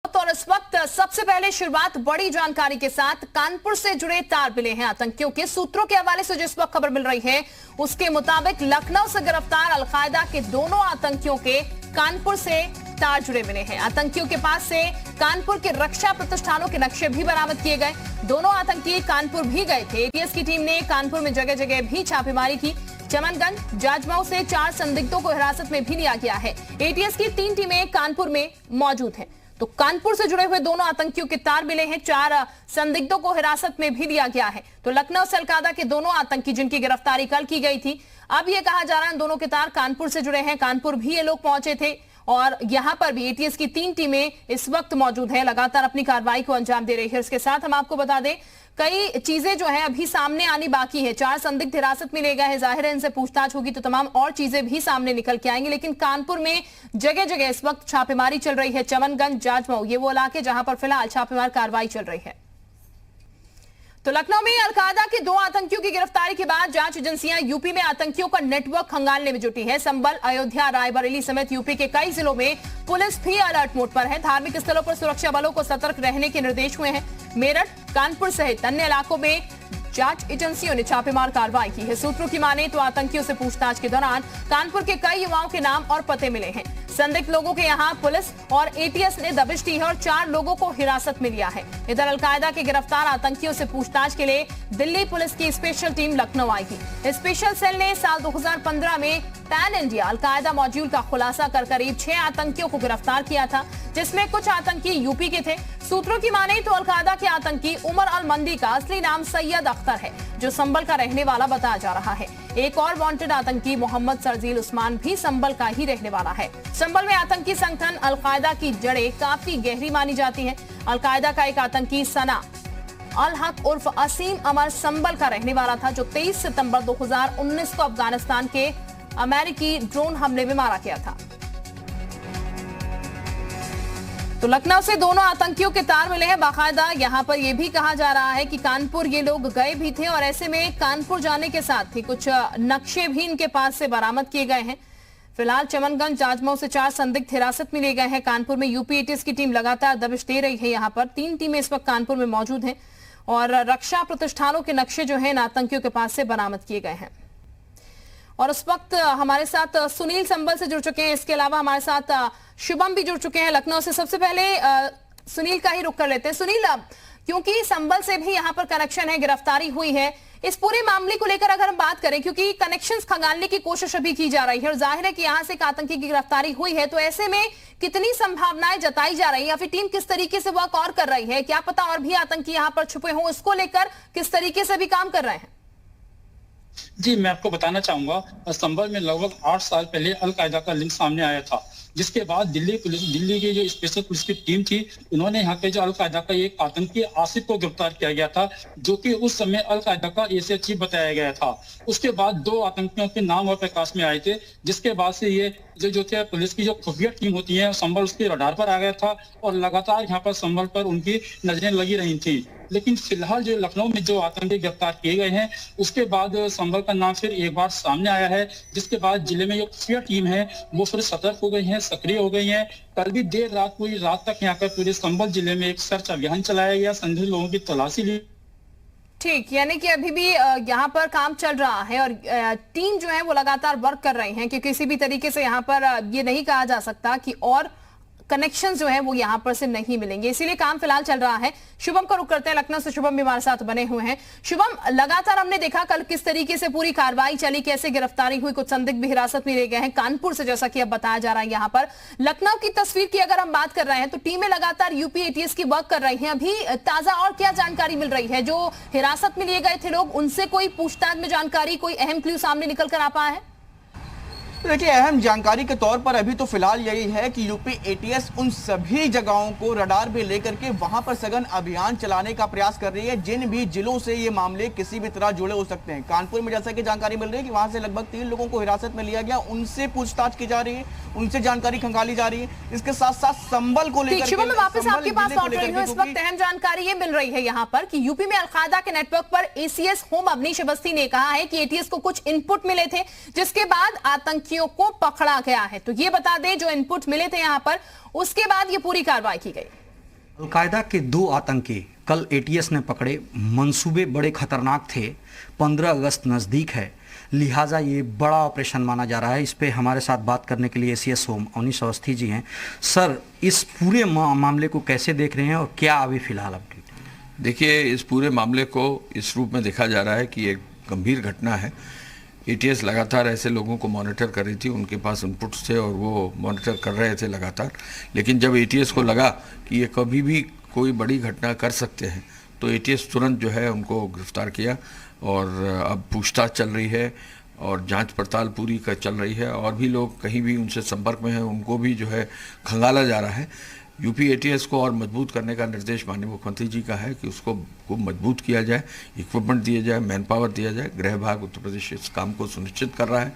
और इस वक्त सबसे पहले शुरुआत बड़ी जानकारी के साथ कानपुर से जुड़े तार मिले हैं आतंकियों के। सूत्रों के हवाले से जिस वक्त खबर मिल रही है उसके मुताबिक लखनऊ से गिरफ्तार अलकायदा के दोनों आतंकियों के कानपुर से तार जुड़े मिले हैं। आतंकियों के पास से कानपुर के रक्षा प्रतिष्ठानों के नक्शे भी बरामद किए गए। दोनों आतंकी कानपुर भी गए थे। एटीएस की टीम ने कानपुर में जगह जगह भी छापेमारी की। चमनगंज जाजमऊ से 4 संदिग्धों को हिरासत में भी लिया गया है। एटीएस की 3 टीमें कानपुर में मौजूद हैं। तो कानपुर से जुड़े हुए दोनों आतंकियों के तार मिले हैं। 4 संदिग्धों को हिरासत में भी लिया गया है। तो लखनऊ से अलकायदा के दोनों आतंकी जिनकी गिरफ्तारी कल की गई थी, अब यह कहा जा रहा है दोनों के तार कानपुर से जुड़े हैं। कानपुर भी ये लोग पहुंचे थे और यहां पर भी एटीएस की 3 टीमें इस वक्त मौजूद हैं, लगातार अपनी कार्रवाई को अंजाम दे रही है। इसके साथ हम आपको बता दें कई चीजें जो है अभी सामने आनी बाकी है। 4 संदिग्ध हिरासत में ले गए हैं। जाहिर है इनसे पूछताछ होगी तो तमाम और चीजें भी सामने निकल के आएंगी। लेकिन कानपुर में जगह जगह इस वक्त छापेमारी चल रही है। चमनगंज जाजमऊ ये वो इलाके जहां पर फिलहाल छापेमार कार्रवाई चल रही है। तो लखनऊ में अलकायदा के 2 आतंकियों की गिरफ्तारी के बाद जांच एजेंसियां यूपी में आतंकियों का नेटवर्क खंगालने में जुटी है। संभल, अयोध्या, रायबरेली समेत यूपी के कई जिलों में पुलिस भी अलर्ट मोड पर है। धार्मिक स्थलों पर सुरक्षा बलों को सतर्क रहने के निर्देश हुए हैं। मेरठ, कानपुर सहित अन्य इलाकों में जांच एजेंसियों ने छापेमार कार्रवाई की है। सूत्रों की माने तो आतंकियों से पूछताछ के दौरान कानपुर के कई युवाओं के नाम और पते मिले हैं। संदिग्ध लोगों के यहां पुलिस और एटीएस ने दबिश दी है और 4 लोगों को हिरासत में लिया है। इधर अलकायदा के गिरफ्तार आतंकियों से पूछताछ के लिए दिल्ली पुलिस की स्पेशल टीम लखनऊ आई थी। स्पेशल सेल ने साल 2015 में पैन इंडिया अलकायदा मॉड्यूल का खुलासा कर करीब 6 आतंकियों को गिरफ्तार किया था, जिसमें कुछ आतंकी यूपी के थे। सूत्रों की माने तो अलकायदा के आतंकी उमर अल मंदी का असली नाम सैयद अख्तर है, जो संभल का रहने वाला बताया जा रहा है। एक और वांटेड आतंकी मोहम्मद सरजील उस्मान भी संभल का ही रहने वाला है। संभल में आतंकी संगठन अलकायदा की जड़ें काफी गहरी मानी जाती हैं। अलकायदा का एक आतंकी सना अल हक उर्फ असीम अमर संभल का रहने वाला था, जो 23 सितंबर 2019 को अफगानिस्तान के अमेरिकी ड्रोन हमले में मारा गया था। तो लखनऊ से दोनों आतंकियों के तार मिले हैं। बाकायदा यहां पर यह भी कहा जा रहा है कि कानपुर ये लोग गए भी थे और ऐसे में कानपुर जाने के साथ ही कुछ नक्शे भी इनके पास से बरामद किए गए हैं। फिलहाल चमनगंज जाजमऊ से 4 संदिग्ध हिरासत में लिए गए हैं। कानपुर में यूपी एटीएस की टीम लगातार दबिश दे रही है। यहाँ पर 3 टीमें इस वक्त कानपुर में मौजूद हैं और रक्षा प्रतिष्ठानों के नक्शे जो है आतंकियों के पास से बरामद किए गए हैं। और उस वक्त हमारे साथ सुनील संभल से जुड़ चुके हैं। इसके अलावा हमारे साथ शुभम भी जुड़ चुके हैं लखनऊ से। सबसे पहले सुनील का ही रुख कर लेते हैं। सुनील, क्योंकि संभल से भी यहाँ पर कनेक्शन है, गिरफ्तारी हुई है, इस पूरे मामले को लेकर अगर हम बात करें, क्योंकि कनेक्शंस खंगालने की कोशिश अभी की जा रही है और जाहिर है कि यहाँ से एक आतंकी की गिरफ्तारी हुई है, तो ऐसे में कितनी संभावनाएं जताई जा रही है या फिर टीम किस तरीके से वर्क और कर रही है? क्या पता और भी आतंकी यहाँ पर छुपे हों, इसको लेकर किस तरीके से भी काम कर रहे हैं? जी, मैं आपको बताना चाहूंगा, संभल में लगभग 8 साल पहले अलकायदा का लिंक सामने आया था, जिसके बाद दिल्ली की जो स्पेशल पुलिस की टीम थी, उन्होंने यहाँ के जो अलकायदा का एक आतंकी आसिफ को गिरफ्तार किया गया था, जो कि उस समय अलकायदा का एशिया चीफ बताया गया था। उसके बाद 2 आतंकियों के नाम और प्रकाश में आए थे, जिसके बाद से ये जो थे पुलिस की जो खुफिया टीम होती है संभल उसके रडार पर आ गया था और लगातार यहाँ पर संभल पर उनकी नजरें लगी रही थी। लेकिन फिलहाल जो लखनऊ में जो आतंकी गिरफ्तार किए गए हैं, उसके बाद संभल का नाम फिर एक बार सामने आया है, जिसके बाद जिले में जो खुफिया टीम है वो फिर सतर्क हो गई है, सक्रिय हो गई है। कल भी देर रात पूरी रात तक यहाँ पर पूरे संभल जिले में एक सर्च अभियान चलाया गया, संदिग्ध लोगों की तलाशी ली। ठीक, यानी कि अभी भी यहाँ पर काम चल रहा है और टीम जो है वो लगातार वर्क कर रही है, क्योंकि किसी भी तरीके से यहाँ पर ये नहीं कहा जा सकता कि और कनेक्शन जो है वो यहाँ पर से नहीं मिलेंगे, इसीलिए काम फिलहाल चल रहा है। शुभम का रुख करते हैं लखनऊ से। शुभम भी हमारे साथ बने हुए हैं। शुभम, लगातार हमने देखा कल किस तरीके से पूरी कार्रवाई चली, कैसे गिरफ्तारी हुई, कुछ संदिग्ध भी हिरासत में ले गए हैं कानपुर से, जैसा कि अब बताया जा रहा है। यहाँ पर लखनऊ की तस्वीर की अगर हम बात कर रहे हैं तो टीमें लगातार यूपी एटीएस की वर्क कर रही है। अभी ताजा और क्या जानकारी मिल रही है? जो हिरासत में लिए गए थे लोग, उनसे कोई पूछताछ में जानकारी, कोई अहम क्लू सामने निकल कर आ पाया है? देखिए, अहम जानकारी के तौर पर अभी तो फिलहाल यही है कि यूपी एटीएस उन सभी जगहों को रडार पे लेकर के वहां पर सघन अभियान चलाने का प्रयास कर रही है, जिन भी जिलों से ये मामले किसी भी तरह जुड़े हो सकते हैं। कानपुर में जैसा कि जानकारी मिल रही है कि वहां से लगभग 3 लोगों को हिरासत में लिया गया, उनसे पूछताछ की जा रही है, उनसे जानकारी खंगाली जा रही है। इसके साथ साथ संभल को लेकर मैं वापस आपके पास लौट रही हूं। इस वक्त अहम जानकारी ये मिल रही है यहाँ पर कि यूपी में अलकायदा के नेटवर्क पर एसीएस होम अवनीश अवस्थी ने कहा है कि एटीएस को कुछ इनपुट मिले थे, जिसके बाद आतंकियों को पकड़ा गया है। तो ये बता दें, जो इनपुट मिले थे यहाँ पर, उसके बाद ये पूरी कार्रवाई की गई। अलकायदा के 2 आतंकी कल एटीएस ने पकड़े। मंसूबे बड़े खतरनाक थे। 15 अगस्त नज़दीक है, लिहाजा ये बड़ा ऑपरेशन माना जा रहा है। इस पे हमारे साथ बात करने के लिए एसीएस होम अवनीश अवस्थी जी हैं। सर, इस पूरे मामले को कैसे देख रहे हैं और क्या अभी फिलहाल अपडेट? देखिए, इस पूरे मामले को इस रूप में देखा जा रहा है कि एक गंभीर घटना है। एटीएस लगातार ऐसे लोगों को मॉनिटर कर रही थी, उनके पास इनपुट्स थे और वो मॉनिटर कर रहे थे लगातार। लेकिन जब एटीएस को लगा कि ये कभी भी कोई बड़ी घटना कर सकते हैं, तो एटीएस तुरंत जो है उनको गिरफ्तार किया और अब पूछताछ चल रही है और जांच पड़ताल पूरी चल रही है। और भी लोग कहीं भी उनसे संपर्क में हैं, उनको भी जो है खंगाला जा रहा है। यूपी एटीएस को और मजबूत करने का निर्देश माननीय मुख्यमंत्री जी का है कि उसको मजबूत किया जाए, इक्विपमेंट दिया जाए, मैन पावर दिया जाए। गृह विभाग उत्तर प्रदेश इस काम को सुनिश्चित कर रहा है।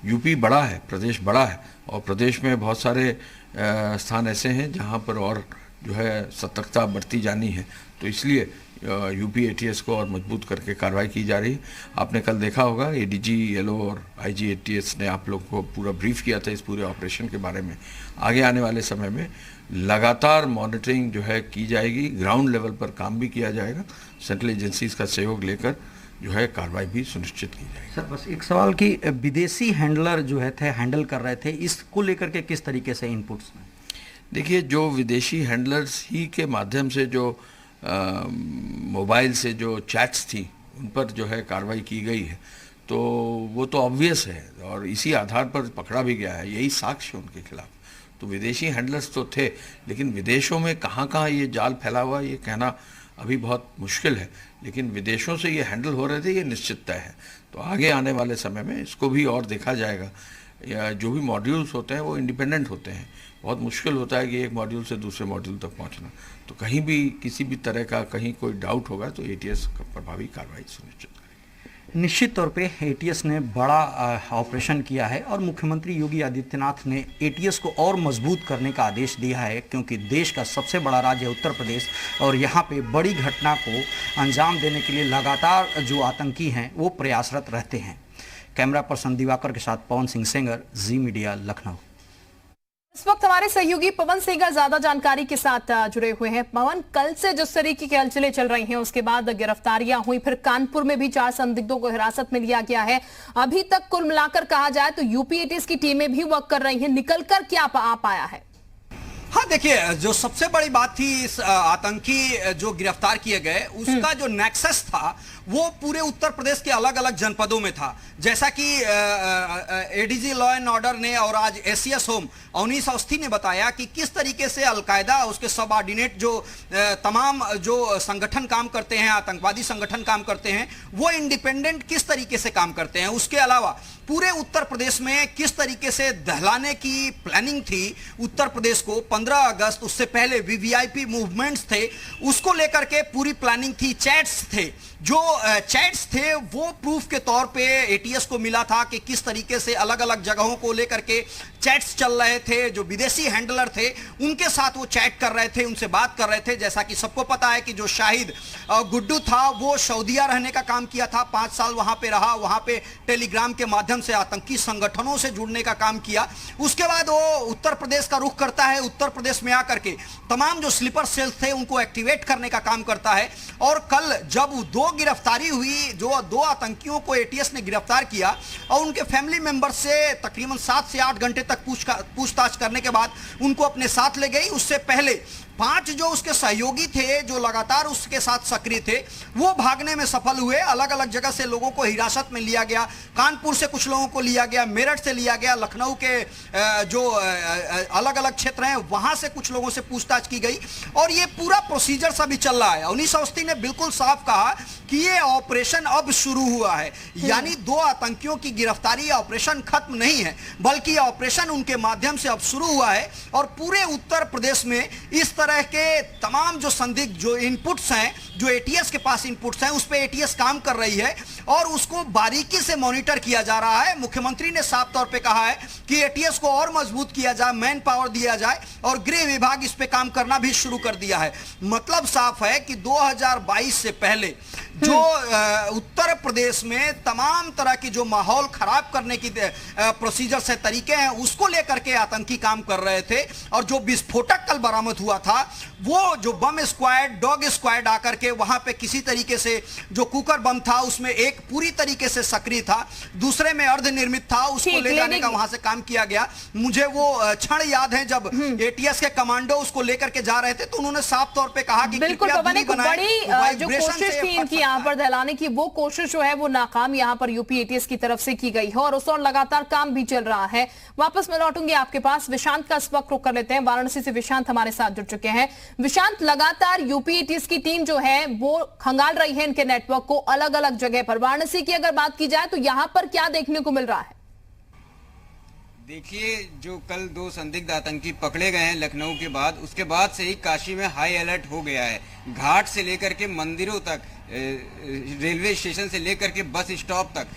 यूपी बड़ा है, प्रदेश बड़ा है और प्रदेश में बहुत सारे स्थान ऐसे हैं जहां पर और जो है सतर्कता बरती जानी है। तो इसलिए यूपी एटीएस को और मजबूत करके कार्रवाई की जा रही है। आपने कल देखा होगा एडीजी येलो और आईजी एटीएस ने आप लोग को पूरा ब्रीफ किया था इस पूरे ऑपरेशन के बारे में। आगे आने वाले समय में लगातार मॉनिटरिंग जो है की जाएगी, ग्राउंड लेवल पर काम भी किया जाएगा। सेंट्रल एजेंसीज का सहयोग लेकर जो है कार्रवाई भी सुनिश्चित की जाएगी। सर, बस एक सवाल कि विदेशी हैंडलर जो है थे हैंडल कर रहे थे, इसको लेकर के किस तरीके से इनपुट्स में? देखिए, जो विदेशी हैंडलर्स ही के माध्यम से जो मोबाइल से जो चैट्स थी उन पर जो है कार्रवाई की गई है, तो वो तो ऑब्वियस है और इसी आधार पर पकड़ा भी गया है। यही साक्ष्य उनके खिलाफ। तो विदेशी हैंडलर्स तो थे, लेकिन विदेशों में कहाँ कहाँ ये जाल फैला हुआ ये कहना अभी बहुत मुश्किल है। लेकिन विदेशों से ये हैंडल हो रहे थे, ये निश्चित तय है। तो आगे आने वाले समय में इसको भी और देखा जाएगा। या जो भी मॉड्यूल्स होते हैं वो इंडिपेंडेंट होते हैं। बहुत मुश्किल होता है कि एक मॉड्यूल से दूसरे मॉड्यूल तक पहुंचना। तो कहीं भी किसी भी तरह का कहीं कोई डाउट होगा तो एटीएस प्रभावी कार्रवाई सुनिश्चित करेगी। निश्चित तौर पे एटीएस ने बड़ा ऑपरेशन किया है और मुख्यमंत्री योगी आदित्यनाथ ने एटीएस को और मजबूत करने का आदेश दिया है, क्योंकि देश का सबसे बड़ा राज्य है उत्तर प्रदेश और यहाँ पे बड़ी घटना को अंजाम देने के लिए लगातार जो आतंकी हैं वो प्रयासरत रहते हैं। कैमरा पर्सन दिवाकर के साथ पवन सिंह सेंगर, जी मीडिया, लखनऊ। इस वक्त हमारे सहयोगी पवन सेंगर ज्यादा जानकारी के साथ जुड़े हुए हैं। पवन, कल से जिस तरीके की हलचलें चल रही हैं उसके बाद गिरफ्तारियां हुई, फिर कानपुर में भी 4 संदिग्धों को हिरासत में लिया गया है। अभी तक कुल मिलाकर कहा जाए तो यूपी एटीएस की टीमें भी वर्क कर रही हैं। निकलकर क्या आ पाया है? हाँ, देखिए, जो सबसे बड़ी बात थी इस आतंकी जो गिरफ्तार किए गए उसका जो नेक्सस था वो पूरे उत्तर प्रदेश के अलग अलग जनपदों में था। जैसा कि एडीजी लॉ एंड ऑर्डर ने और आज एसीएस होम अवनीश अवस्थी ने बताया कि किस तरीके से अलकायदा उसके सबऑर्डिनेट जो तमाम जो संगठन काम करते हैं, आतंकवादी संगठन काम करते हैं, वो इंडिपेंडेंट किस तरीके से काम करते हैं। उसके अलावा पूरे उत्तर प्रदेश में किस तरीके से दहलाने की प्लानिंग थी उत्तर प्रदेश को 15 अगस्त, उससे पहले वीवीआईपी मूवमेंट्स थे, उसको लेकर के पूरी प्लानिंग थी। चैट्स थे, जो चैट्स थे वो प्रूफ के तौर पे एटीएस को मिला था कि किस तरीके से अलग अलग जगहों को लेकर के चैट्स चल रहे थे। जो विदेशी हैंडलर थे उनके साथ वो चैट कर रहे थे, उनसे बात कर रहे थे। जैसा कि सबको पता है कि जो शाहिद गुड्डू था वो सऊदीया रहने का काम किया था, 5 साल वहां पे रहा, वहां पे टेलीग्राम के माध्यम से आतंकी संगठनों से जुड़ने का काम किया। उसके बाद वो उत्तर प्रदेश का रुख करता है, उत्तर प्रदेश में आकर के तमाम जो स्लीपर सेल्स थे उनको एक्टिवेट करने का काम करता है। और कल जब 2 गिरफ्तारी हुई, जो 2 आतंकियों को एटीएस ने गिरफ्तार किया और उनके फैमिली मेंबर से तकरीबन 7 से 8 घंटे तक पूछताछ करने के बाद उनको अपने साथ ले गई। उससे पहले 5 जो उसके सहयोगी थे, जो लगातार उसके साथ सक्रिय थे, वो भागने में सफल हुए। अलग अलग जगह से लोगों को हिरासत में लिया गया। कानपुर से कुछ लोगों को लिया गया, मेरठ से लिया गया, लखनऊ के जो अलग अलग क्षेत्र हैं वहां से कुछ लोगों से पूछताछ की गई और ये पूरा प्रोसीजर अभी चल रहा है। अवनीश अवस्थी ने बिल्कुल साफ कहा कि ये ऑपरेशन अब शुरू हुआ है, यानी 2 आतंकियों की गिरफ्तारी ऑपरेशन खत्म नहीं है, बल्कि ऑपरेशन उनके माध्यम से अब शुरू हुआ है। और पूरे उत्तर प्रदेश में इस तरह के तमाम जो संदिग्ध जो इनपुट्स हैं, जो एटीएस के पास इनपुट्स हैं, उस पर एटीएस काम कर रही है और उसको बारीकी से मॉनिटर किया जा रहा है। मुख्यमंत्री ने साफ तौर पे कहा है कि एटीएस को और मजबूत किया जाए, मैन पावर दिया जाए और गृह विभाग इस पे काम करना भी शुरू कर दिया है। मतलब साफ है कि 2022 से पहले जो उत्तर प्रदेश में तमाम तरह की जो माहौल खराब करने की प्रोसीजर्स है, तरीके हैं, उसको लेकर के आतंकी काम कर रहे थे। और जो विस्फोटक कल बरामद हुआ था, वो जो बम स्क्वाड, डॉग स्क्वाड आकर के वहां पे किसी तरीके से जो कुकर बम था उसमें एक पूरी तरीके से सक्रिय था, दूसरे में अर्धनिर्मित था, उसको ले जाने का वहां से काम किया गया। मुझे वो क्षण याद है जब एटीएस के कमांडो उसको लेकर के जा रहे थे तो उन्होंने साफ तौर पे कहा कि बिल्कुल बड़ी जो कोशिश थी इनकी यहाँ पर दहलाने की, वो कोशिश जो है वो नाकाम यहाँ पर यूपी एटीएस की तरफ से की गई है और उस और लगातार काम भी चल रहा है। वापस मैं लौटूंगी आपके पास, विशांत का इस वक्त रुख कर लेते हैं। वाराणसी से विशांत हमारे साथ जुड़ चुके हैं। विशांत, लगातार यूपी एटीएस की टीम जो है वो खंगाल रही है इनके नेटवर्क को अलग अलग जगह पर। वाराणसी की अगर बात की जाए तो यहां पर क्या देखने को मिल रहा है? देखिए, जो कल 2 संदिग्ध आतंकी पकड़े गए हैं लखनऊ के बाद, उसके बाद से ही काशी में हाई अलर्ट हो गया है। घाट से लेकर के मंदिरों तक, रेलवे स्टेशन से लेकर के बस स्टॉप तक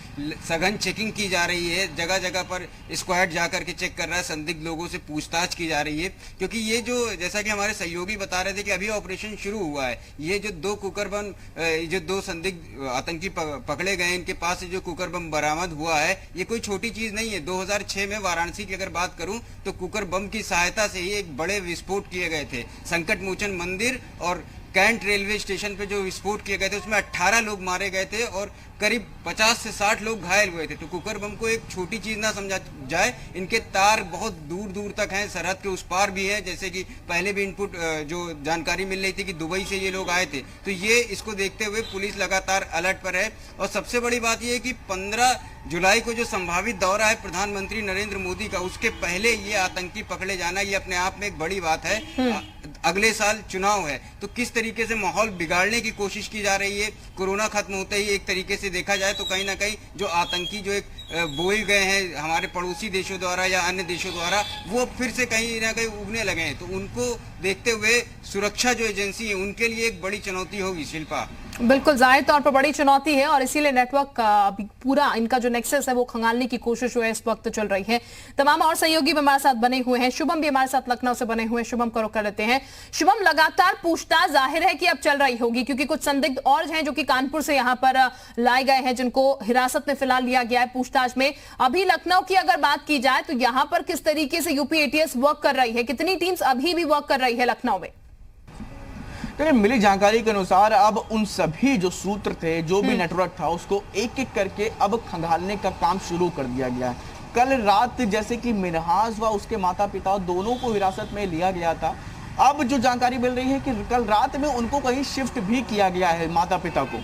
सघन चेकिंग की जा रही है। जगह जगह पर स्क्वाड जाकर के चेक कर रहा है, संदिग्ध लोगों से पूछताछ की जा रही है। क्योंकि ये जो, जैसा कि हमारे सहयोगी बता रहे थे कि अभी ऑपरेशन शुरू हुआ है, ये जो 2 कुकर बम, जो 2 संदिग्ध आतंकी पकड़े गए, इनके पास से जो कुकर बम बरामद हुआ है, ये कोई छोटी चीज नहीं है। 2006 में वाराणसी की अगर बात करूं तो कुकर बम की सहायता से ही एक बड़े विस्फोट किए गए थे। संकट मोचन मंदिर और कैंट रेलवे स्टेशन पे जो विस्फोट किए गए थे उसमें 18 लोग मारे गए थे और करीब 50 से 60 लोग घायल हुए थे। तो कुकर बम को एक छोटी चीज ना समझा जाए। इनके तार बहुत दूर दूर तक हैं, सरहद के उस पार भी है। जैसे कि पहले भी इनपुट जो जानकारी मिल रही थी कि दुबई से ये लोग आए थे, तो ये इसको देखते हुए पुलिस लगातार अलर्ट पर है। और सबसे बड़ी बात यह है कि 15 जुलाई को जो संभावित दौरा है प्रधानमंत्री नरेंद्र मोदी का, उसके पहले ये आतंकी पकड़े जाना, ये अपने आप में एक बड़ी बात है। अगले साल चुनाव है, तो किस तरीके से माहौल बिगाड़ने की कोशिश की जा रही है। कोरोना खत्म होते ही एक तरीके से देखा जाए तो कहीं ना कहीं जो आतंकी जो एक बोए गए हैं हमारे पड़ोसी देशों द्वारा या अन्य देशों द्वारा, वो फिर से कहीं ना कहीं उगने लगे हैं। तो उनको देखते हुए सुरक्षा जो एजेंसी है उनके लिए एक बड़ी चुनौती होगी। शिल्पा, बिल्कुल जाहिर तौर पर बड़ी चुनौती है और इसीलिए नेटवर्क का पूरा इनका जो नेक्सस है वो खंगालने की कोशिश जो है इस वक्त चल रही है। तमाम और सहयोगी भी हमारे साथ बने हुए हैं। शुभम भी हमारे साथ लखनऊ से बने हुए हैं। शुभम को रोक कर लेते हैं। शुभम, लगातार पूछताछ जाहिर है कि अब चल रही होगी क्योंकि कुछ संदिग्ध और हैं जो कि कानपुर से यहाँ पर लाए गए हैं, जिनको हिरासत में फिलहाल लिया गया है पूछताछ में। अभी लखनऊ की अगर बात की जाए तो यहाँ पर किस तरीके से यूपी एटीएस वर्क कर रही है, कितनी टीम्स अभी भी वर्क कर रही है लखनऊ में? तो मिली जानकारी के अनुसार अब उन सभी जो सूत्र थे, जो भी नेटवर्क था, उसको एक एक करके अब खंगालने का काम शुरू कर दिया गया है। कल रात जैसे कि मिनहाज व उसके माता पिता दोनों को हिरासत में लिया गया था। अब जो जानकारी मिल रही है कि कल रात में उनको कहीं शिफ्ट भी किया गया है माता पिता को।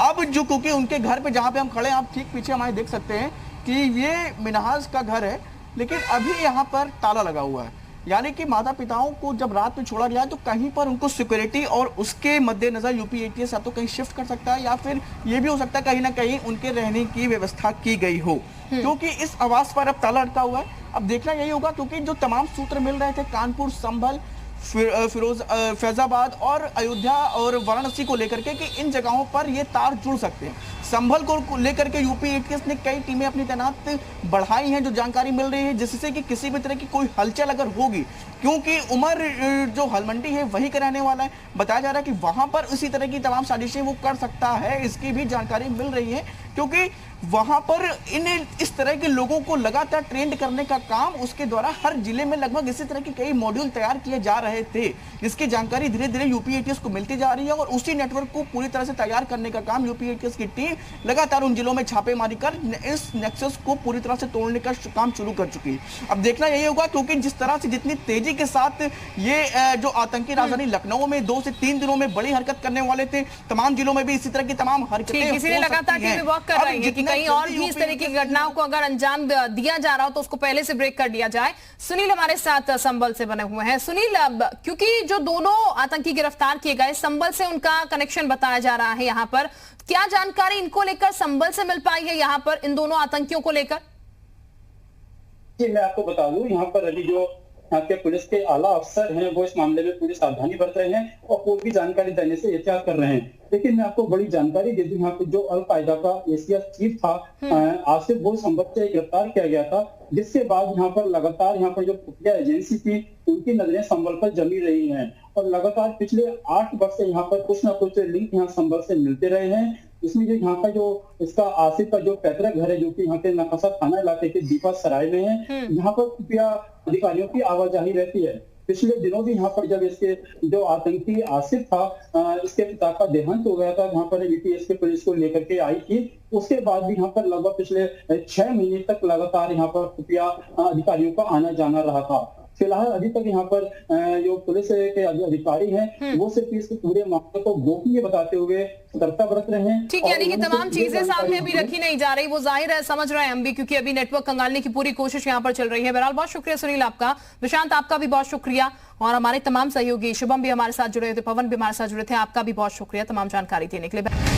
अब जो, क्योंकि उनके घर पे जहाँ पे हम खड़े हैं, आप ठीक पीछे हमारे देख सकते हैं कि ये मिनहाज का घर है, लेकिन अभी यहाँ पर ताला लगा हुआ है। यानी कि माता पिताओं को जब रात में छोड़ा गया है तो कहीं पर उनको सिक्योरिटी और उसके मद्देनजर यूपी एटीएस या तो कहीं शिफ्ट कर सकता है या फिर ये भी हो सकता है कहीं ना कहीं उनके रहने की व्यवस्था की गई हो, क्योंकि इस आवास पर अब ताला अटका हुआ है। अब देखना यही होगा क्योंकि जो तमाम सूत्र मिल रहे थे कानपुर, संभल, फैजाबाद और अयोध्या और वाराणसी को लेकर के कि इन जगहों पर ये तार जुड़ सकते हैं। संभल को लेकर के यूपी एटीएस ने कई टीमें अपनी तैनात बढ़ाई हैं, जो जानकारी मिल रही है, जिससे कि किसी भी तरह की कोई हलचल अगर होगी, क्योंकि उमर जो हलमंडी है वही का रहने वाला है, बताया जा रहा है कि वहां पर इसी तरह की तमाम साजिशें वो कर सकता है, इसकी भी जानकारी मिल रही है। क्योंकि वहां पर इस तरह के लोगों को लगातार ट्रेंड करने का काम उसके द्वारा हर जिले में लगभग इसी तरह के कई मॉड्यूल तैयार किए जा रहे थे, जिसकी जानकारी धीरे धीरे यूपी एटीएस को मिलती जा रही है और उसी नेटवर्क को पूरी तरह से तैयार करने का काम यूपी एटीएस की टीम लगातार उन जिलों में छापेमारी कर इस नेक्सस को पूरी तरह से तोड़ने का काम शुरू कर चुकी है। अब देखना यही होगा क्योंकि जिस तरह से जितनी तेजी के साथ ये जो आतंकी राजधानी लखनऊ में 2 से 3 दिनों में बड़ी हरकत करने वाले थे, तमाम जिलों में भी इसी तरह की तमाम हरकतें इसीलिए लगातार टीमें वर्क कर रही है कि कहीं और भी इस तरह की घटनाओं को अगर अंजाम दिया जा रहा हो तो उसको पहले से ब्रेक कर दिया जाए। सुनील हमारे साथ संभल से बने हुए हैं। सुनील, क्योंकि जो दोनों आतंकी गिरफ्तार किए गए संभल से उनका कनेक्शन बताया जा रहा है, यहाँ पर क्या जानकारी इनको लेकर संभल से मिल पाई है, यहाँ पर इन दोनों आतंकियों को लेकर? जी, मैं आपको बता दूं, यहाँ पर अभी जो यहाँ के पुलिस के आला अफसर हैं वो इस मामले में पूरी सावधानी बरत रहे हैं और कोई भी जानकारी देने से एहतियात कर रहे हैं। लेकिन मैं आपको बड़ी जानकारी दे दूं, यहाँ पे जो अल-कायदा का एशिया चीफ था आसिफ वो संभव से गिरफ्तार किया गया था, जिसके बाद यहाँ पर लगातार यहाँ पर जो खुफिया एजेंसी थी उनकी नजरें संभल पर जमी रही हैं और लगातार पिछले 8 वर्ष से यहाँ पर कुछ ना कुछ लिंक यहाँ संभल से मिलते रहे हैं। इसमें जो यहाँ का जो इसका आसिफ का जो पैतृक घर है जो कि यहाँ के नकासा थाना इलाके के दीपा सराय में है, यहाँ पर खुफिया अधिकारियों की आवाजाही रहती है। पिछले दिनों भी यहाँ पर जब इसके जो आतंकी आसिफ था इसके पिता का देहांत हो गया था, यहाँ पर एटीएस के पुलिस को लेकर के आई थी, उसके बाद भी यहाँ पर लगभग पिछले 6 महीने तक लगातार यहाँ पर खुफिया अधिकारियों का आना जाना रहा था। फिलहाल अभी तक यहाँ पर जो पुलिस के अधिकारी हैं वो सिर्फ इस पूरे मामले को गोपनीय बताते हुए सतर्कता बरत रहे हैं। ठीक है, यानी कि तमाम चीजें सामने अभी रखी नहीं जा रही, वो जाहिर है, समझ रहे हैं हम भी, क्योंकि अभी नेटवर्क कंगालने की पूरी कोशिश यहाँ पर चल रही है। बहरहाल बहुत शुक्रिया सुनील आपका, विशांत आपका भी बहुत शुक्रिया, और हमारे तमाम सहयोगी शुभम भी हमारे साथ जुड़े थे, पवन भी हमारे साथ जुड़े थे, आपका भी बहुत शुक्रिया तमाम जानकारी देने के लिए।